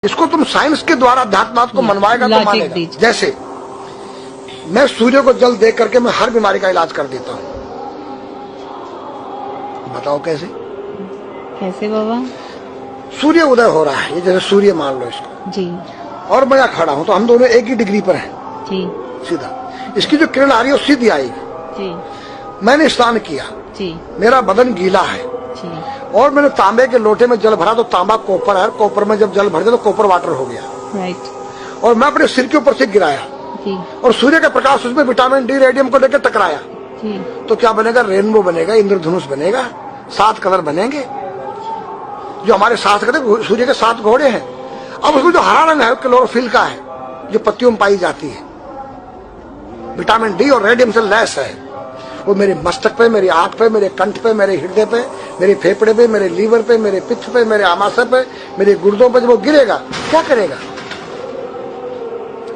इसको तुम साइंस के द्वारा अध्यात्म को मनवाएगा तो मानेगा। जैसे मैं सूर्य को जल दे करके मैं हर बीमारी का इलाज कर देता हूँ। बताओ कैसे? कैसे बाबा? सूर्य उदय हो रहा है, ये जैसे सूर्य मान लो इसको जी, और मैं यहाँ खड़ा हूँ तो हम दोनों एक ही डिग्री पर हैं जी, सीधा। इसकी जो किरण आ रही है वो सीधी आएगी। जी, मैंने स्नान किया, जी, मेरा बदन गीला है जी, और मैंने तांबे के लोटे में जल भरा तो तांबा कॉपर है, कॉपर में जब जल भर गया तो कॉपर वाटर हो गया। राइट। और मैं अपने सिर के ऊपर से गिराया जी, और सूर्य का प्रकाश उसमें विटामिन डी रेडियम को लेकर टकराया जी, तो क्या बनेगा? रेनबो बनेगा, इंद्रधनुष बनेगा, 7 कलर बनेंगे। जो हमारे 7 कलर सूर्य के 7 घोड़े हैं। अब उसमें जो हरा रंग है क्लोरोफिल का है, जो पत्तियों में पाई जाती है, विटामिन डी और रेडियम से लैस है। वो मेरे मस्तक पे, मेरी आंख पे, मेरे कंठ पे, मेरे हृदय पे, मेरे फेफड़े पे, मेरे लीवर पे, मेरे पित्त पे, मेरे आमाशय पे, मेरे गुर्दों पे जब वो गिरेगा क्या करेगा?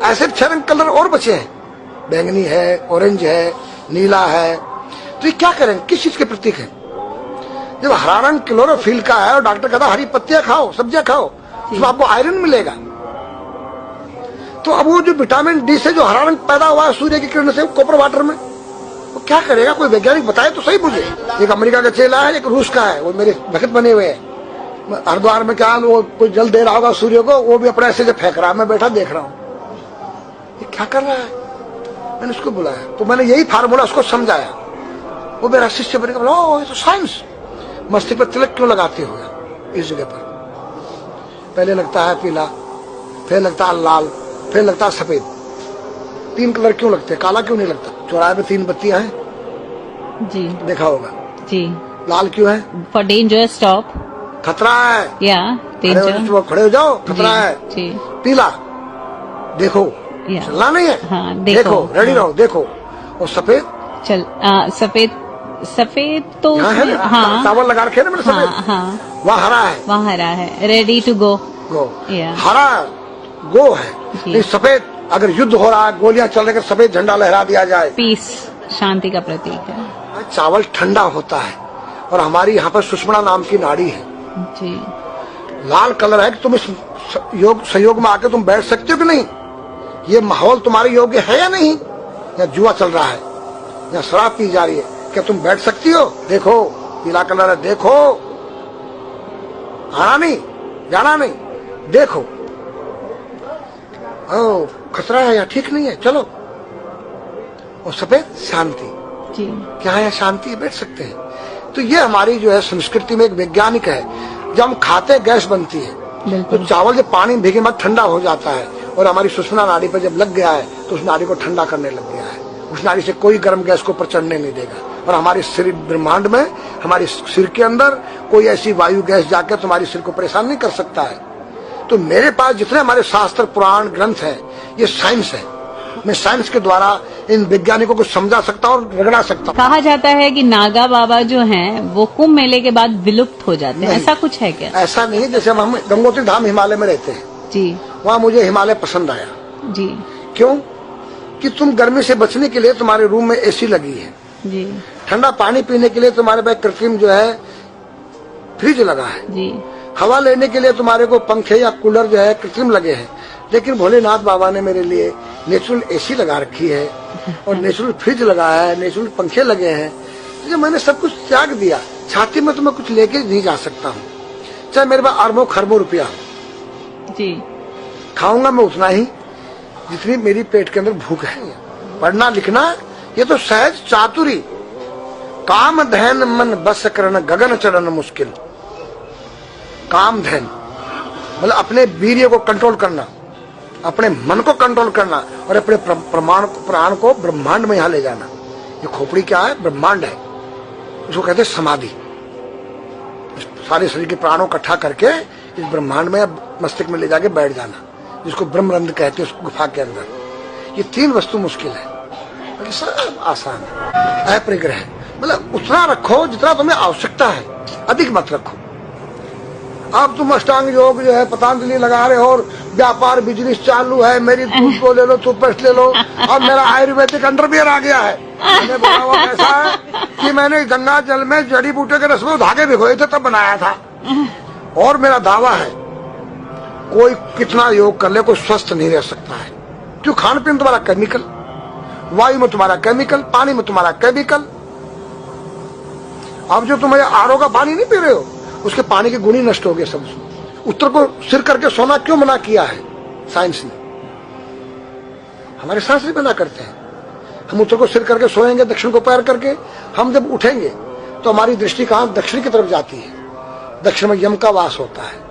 ऐसे 6 रंग कलर और बचे हैं, बैंगनी है, ऑरेंज है, नीला है। तो ये क्या करेंगे? किस चीज के प्रतीक है? जब हरा रंग क्लोरोफिल का है और डॉक्टर कहता हरी पत्तियां खाओ, सब्जियां खाओ, उसमें आपको आयरन मिलेगा। तो अब वो जो विटामिन डी से जो हरा रंग पैदा हुआ है सूर्य की किरण से कॉपर वाटर में, वो क्या करेगा? कोई वैज्ञानिक बताए तो सही मुझे। एक अमेरिका का चेला है, एक रूस का है, वो मेरे भक्त बने हुए हैं। हरिद्वार में क्या वो कोई जल दे रहा होगा सूर्य को, वो भी अपने ऐसे जो फेंक रहा है, मैं बैठा देख रहा हूँ ये क्या कर रहा है। मैंने उसको बुलाया तो मैंने यही फार्मूला उसको समझाया। वो मेरा शिष्य बनेगा, बोला ओ ये तो साइंस। मस्तिष्क पर तिलक क्यों लगाते हो इस जगह पर? पहले लगता है पीला, फिर लगता है लाल, फिर लगता है सफेद। 3 कलर क्यों लगते हैं? काला क्यों नहीं लगता? चौराहे में 3 बत्तियां हैं, जी देखा होगा। जी। लाल क्यों है? फॉर डेंजर स्टॉप, खतरा है, या डेंजर, खड़े हो जाओ, खतरा है। जी। पीला देखो, चलना नहीं है, हाँ, देखो रेडी रहो, देखो। और सफेद चल सफेद तो हाँ, टावल लगा रखे ना मैंने सफेद, हाँ, वहाँ हरा है, वहाँ हरा है, रेडी टू गो। हरा गो है। नहीं सफेद, अगर युद्ध हो रहा है, गोलियां चल रही, सफेद झंडा लहरा दिया जाए, पीस, शांति का प्रतीक है। चावल ठंडा होता है। और हमारी यहाँ पर सुषमणा नाम की नाड़ी है जी। लाल कलर है कि तुम इस योग सहयोग में आके तुम बैठ सकते हो कि नहीं? ये माहौल तुम्हारे योग्य है या नहीं? या जुआ चल रहा है, या शराब पी जा रही है, क्या तुम बैठ सकती हो? देखो पीला कलर है, देखो, आना नहीं, जाना नहीं, देखो। ओ खतरा है या ठीक नहीं है, चलो। और सफेद शांति जी। क्या है? शांति है, बैठ सकते हैं। तो ये हमारी जो है संस्कृति में एक वैज्ञानिक है। जब हम खाते हैं गैस बनती है, तो चावल जब पानी में भीगे बाद ठंडा हो जाता है और हमारी सुषुम्ना नाड़ी पर जब लग गया है तो उस नाड़ी को ठंडा करने लग गया है। उस नाड़ी से कोई गर्म गैस को ऊपर चढ़ने नहीं देगा। और हमारे शरीर ब्रह्मांड में, हमारे सिर के अंदर कोई ऐसी वायु गैस जाकर तुम्हारे सिर को परेशान नहीं कर सकता है। तो मेरे पास जितने हमारे शास्त्र पुराण ग्रंथ हैं, ये साइंस है। मैं साइंस के द्वारा इन वैज्ञानिकों को समझा सकता हूँ और रगड़ा सकता हूँ। कहा जाता है कि नागा बाबा जो हैं वो कुंभ मेले के बाद विलुप्त हो जाते हैं, ऐसा कुछ है क्या? ऐसा नहीं। जैसे हम गंगोत्री धाम हिमालय में रहते हैं जी, वहाँ मुझे हिमालय पसंद आया जी। क्यों? कि तुम गर्मी से बचने के लिए तुम्हारे रूम में एसी लगी है जी, ठंडा पानी पीने के लिए तुम्हारे पास कृत्रिम जो है फ्रिज लगा है जी, हवा लेने के लिए तुम्हारे को पंखे या कूलर जो है कृत्रिम लगे हैं। लेकिन भोलेनाथ बाबा ने मेरे लिए नेचुरल एसी लगा रखी है और नेचुरल फ्रिज लगा है, नेचुरल पंखे लगे हैं। तो मैंने सब कुछ त्याग दिया। छाती में तो मैं कुछ लेके नहीं जा सकता हूँ, चाहे मेरे पास अरबों खरबों रुपया जी। खाऊंगा मैं उतना ही जितनी मेरी पेट के अंदर भूख है। पढ़ना लिखना ये तो सहज चातुरी। काम धैन मन बस करन गगन चढ़न मुश्किल। काम धैन मतलब अपने वीर्य को कंट्रोल करना, अपने मन को कंट्रोल करना और अपने प्राण को ब्रह्मांड में यहाँ ले जाना। ये खोपड़ी क्या है? ब्रह्मांड है। उसको कहते हैं समाधि। सारे शरीर के प्राणों इकट्ठा करके इस ब्रह्मांड में मस्तिष्क में ले जाके बैठ जाना, जिसको ब्रह्मरंध्र कहते हैं, उस गुफा के अंदर। ये 3 वस्तु मुश्किल है, बाकी सब आसान है। अपरिग्रह मतलब उतना रखो जितना तुम्हें आवश्यकता है, अधिक मत रखो। अब तुम अष्टांग योग जो है पतंजलि लगा रहे हो और व्यापार बिजनेस चालू है, मेरी दूध को ले लो, टूथपेस्ट ले लो। अब मेरा आयुर्वेदिक अंडरवियर आ गया है। मैंने बोला वो कैसा है कि मैंने गंगा जल में जड़ी बूटे के रस में धागे भिगोए थे तब बनाया था। और मेरा दावा है कोई कितना योग कर ले कोई स्वस्थ नहीं रह सकता है। क्यों? खान पीन तुम्हारा केमिकल, वायु में तुम्हारा केमिकल, पानी में तुम्हारा केमिकल। अब जो तुम आरओ का पानी नहीं पी रहे हो, उसके पानी के गुण ही नष्ट हो गए सब उसमें। उत्तर को सिर करके सोना क्यों मना किया है साइंस ने? हमारे शास्त्र मना करते हैं। हम उत्तर को सिर करके सोएंगे, दक्षिण को पैर करके। हम जब उठेंगे तो हमारी दृष्टि कहां? दक्षिण की तरफ जाती है। दक्षिण में यम का वास होता है।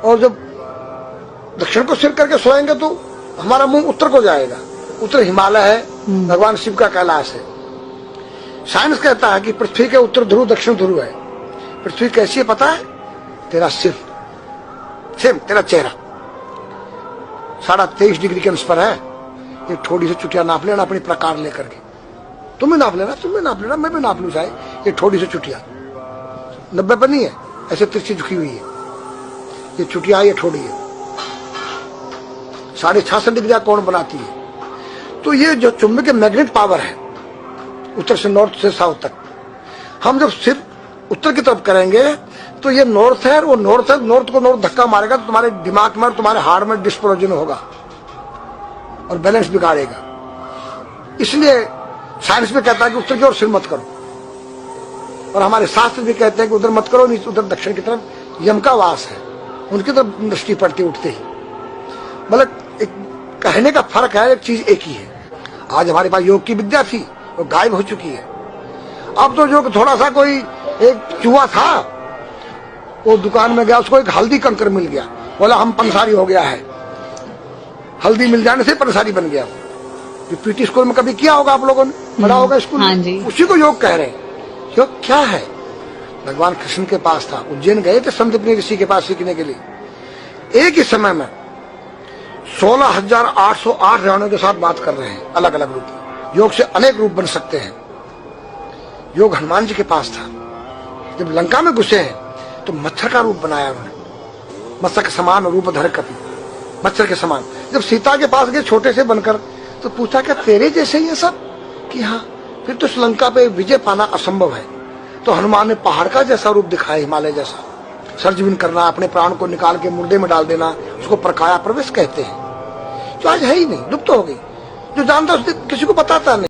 और जब दक्षिण को सिर करके सोएंगे तो हमारा मुंह उत्तर को जाएगा। उत्तर हिमालय है, भगवान शिव का कैलाश है। साइंस कहता है कि पृथ्वी के उत्तर ध्रुव दक्षिण ध्रुव है। पृथ्वी कैसी है पता है? तेरा सिर, सेम तेरा चेहरा 23.5 डिग्री के अंश पर है। एक थोड़ी सी चुटिया नाप लेना अपनी प्रकार लेकर के। तुम भी नाप लेना, तुम भी नाप लेना, मैं भी नाप लू चाहे। ये थोड़ी सी चुटिया 90 पर नहीं है, ऐसे तिरछी झुकी हुई है। ये चुटिया, ये थोड़ी है 66.5 डिग्री का कोण बनाती है। तो ये जो चुंबक मैग्नेट पावर है उत्तर से नॉर्थ से साउथ तक, हम जब सिर उत्तर की तरफ करेंगे तो ये नॉर्थ है, वो नॉर्थ है। नॉर्थ को नॉर्थ धक्का मारेगा तो तुम्हारे दिमाग में और तुम्हारे हार्ट में डिस्प्रोजन होगा और बैलेंस बिगाड़ेगा। इसलिए साइंस में कहता है कि उत्तर की ओर सिर मत करो, और हमारे शास्त्र भी कहते हैं कि उधर मत करो, उधर दक्षिण की तरफ यम का वास है, उनकी तरफ दृष्टि पड़ती उठते ही। मतलब एक कहने का फर्क है, एक चीज एक ही है। आज हमारे पास योग की विद्या थी, वो गायब हो चुकी है। अब तो जो थोड़ा सा कोई एक चूहा था, वो दुकान में गया, उसको एक हल्दी कंकर मिल गया, बोला हम पंसारी हो गया है। हल्दी मिल जाने से पंसारी बन गया। पीटी स्कूल में कभी किया होगा आप लोगों ने, पढ़ा होगा स्कूल में। हाँ जी। उसी को योग कह रहे हैं। योग क्या है? भगवान कृष्ण के पास था, उज्जैन गए थे संदीपनी ऋषि के पास सीखने के लिए। एक ही समय में 16,808 रावणों के साथ बात कर रहे हैं, अलग अलग रूप। योग से अनेक रूप बन सकते हैं। योग हनुमान जी के पास था। जब लंका में घुसे हैं तो मच्छर का रूप बनाया उन्होंने, मत्स्य के समान रूप धर कपि, मच्छर के समान। जब सीता के पास गए छोटे से बनकर, तो पूछा क्या तेरे जैसे ही है सब? कि हाँ। फिर तो लंका पे विजय पाना असंभव है। तो हनुमान ने पहाड़ का जैसा रूप दिखाया, हिमालय जैसा। सर्जविन करना, अपने प्राण को निकाल के मुर्दे में डाल देना, उसको प्रकाया प्रवेश कहते हैं। जो आज है ही नहीं, लुप्त हो गई। जो जानता उसने किसी को बताता नहीं।